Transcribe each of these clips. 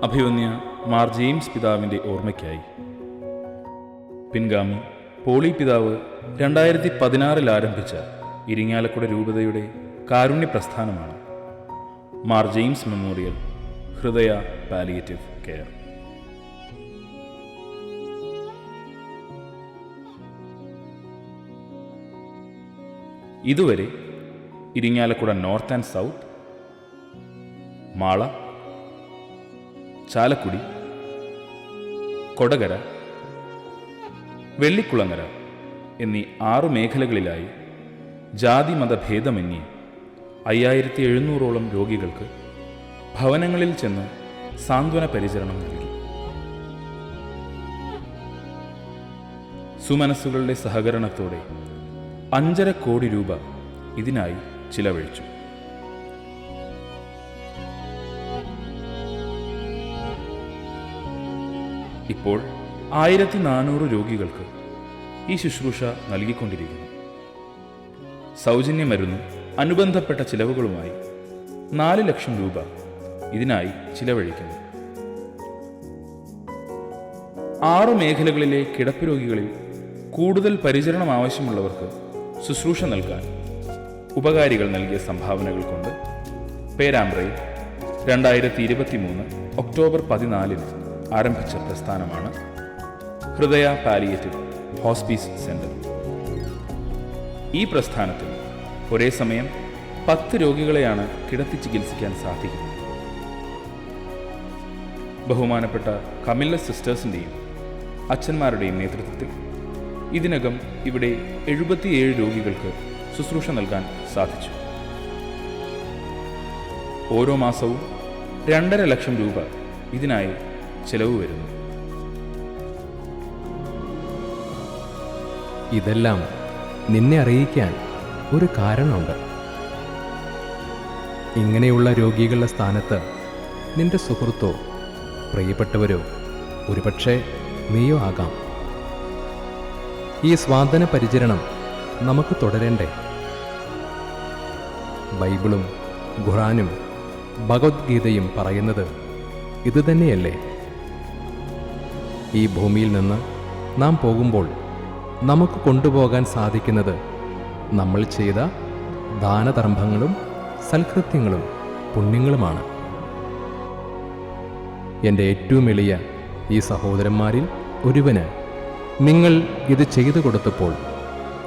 അഭിവന്യ മാർ ജെയിംസ് പിതാവിൻ്റെ ഓർമ്മയ്ക്കായി. പിൻഗാമി പോളി പിതാവ് 2016 ആരംഭിച്ച ഇരിങ്ങാലക്കുട രൂപതയുടെ കാരുണ്യ പ്രസ്ഥാനമാണ് മാർ ജെയിംസ് മെമ്മോറിയൽ ഹൃദയ പാലിയേറ്റീവ് കെയർ. ഇതുവരെ Irinjalakuda north and south, Mala, Chalakudy, Kodakara, Vellikulangara എന്നീ 6 മേഖലകളിലായി ജാതി മതഭേദമന്യേ 5700ഓളം രോഗികൾക്ക് ഭവനങ്ങളിൽ ചെന്ന് സാന്ത്വന പരിചരണം നൽകി. സുമനസ്സുകളുടെ സഹകരണത്തോടെ 5.5 കോടി രൂപ ഇതിനായി ചിലവഴിച്ചു. ഇപ്പോൾ 1400 രോഗികൾക്ക് ഈ ശുശ്രൂഷ നൽകിക്കൊണ്ടിരിക്കുന്നു. സൗജന്യ മരുന്നും അനുബന്ധപ്പെട്ട ചിലവുകളുമായി 4 ലക്ഷം രൂപ ഇതിനായി ചിലവഴിക്കുന്നു. 6 മേഖലകളിലെ കിടപ്പ് രോഗികളിൽ കൂടുതൽ പരിചരണം ആവശ്യമുള്ളവർക്ക് ശുശ്രൂഷ നൽകാൻ ഉപകാരികൾ നൽകിയ സംഭാവനകൾ കൊണ്ട് പേരാമ്പ്രയിൽ 2023 ഒക്ടോബർ 14 ആരംഭിച്ച പ്രസ്ഥാനമാണ് ഹൃദയ പാലിയേറ്റീവ് ഹോസ്പീസ് സെന്റർ. ഈ പ്രസ്ഥാനത്തിൽ ഒരേ സമയം 10 രോഗികളെയാണ് കിടത്തി ചികിത്സിക്കാൻ സാധിക്കുന്നത്. ബഹുമാനപ്പെട്ട കമില്ല സിസ്റ്റേഴ്സിൻ്റെയും അച്ഛന്മാരുടെയും നേതൃത്വത്തിൽ ഇതിനകം ഇവിടെ 77 രോഗികൾക്ക് ശുശ്രൂഷ നൽകാൻ സാധിച്ചു. ഓരോ മാസവും 2.5 ലക്ഷം രൂപ ഇതിനായി ചെലവ് വരുന്നു. ഇതെല്ലാം നിന്നെ അറിയിക്കാൻ ഒരു കാരണമുണ്ട്. ഇങ്ങനെയുള്ള രോഗികളുടെ സ്ഥാനത്ത് നിന്റെ സുഹൃത്തോ പ്രിയപ്പെട്ടവരോ ഒരുപക്ഷെ നീയോ ആകാം. ഈ സ്വാന്തന പരിചരണം നമുക്ക് തുടരണ്ടേ? ബൈബിളും ഖുർആനും ഭഗവത്ഗീതയും പറയുന്നത് ഇതുതന്നെയല്ലേ? ഈ ഭൂമിയിൽ നിന്ന് നാം പോകുമ്പോൾ നമുക്ക് കൊണ്ടുപോകാൻ സാധിക്കുന്നത് നമ്മൾ ചെയ്ത ദാനധർമ്മങ്ങളും സൽകൃത്യങ്ങളും പുണ്യങ്ങളുമാണ്. എൻ്റെ ഏറ്റവും എളിയ ഈ സഹോദരന്മാരിൽ ഒരുവന് നിങ്ങൾ ഇത് ചെയ്തു കൊടുത്തപ്പോൾ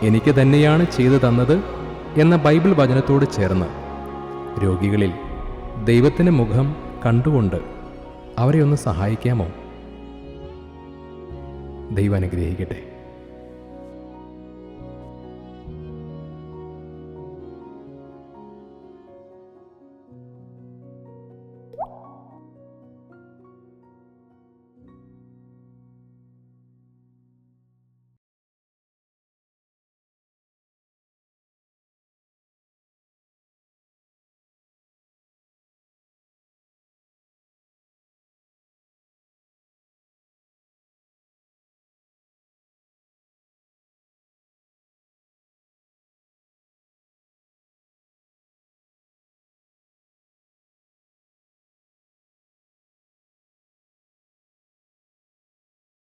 എനിക്ക് തന്നെയാണ് ചെയ്തു തന്നത് എന്ന ബൈബിൾ വചനത്തോട് ചേർന്ന് രോഗികളിൽ ദൈവത്തിൻ്റെ മുഖം കണ്ടുകൊണ്ട് അവരെ ഒന്ന് സഹായിക്കാമോ? ദൈവം അനുഗ്രഹിക്കട്ടെ.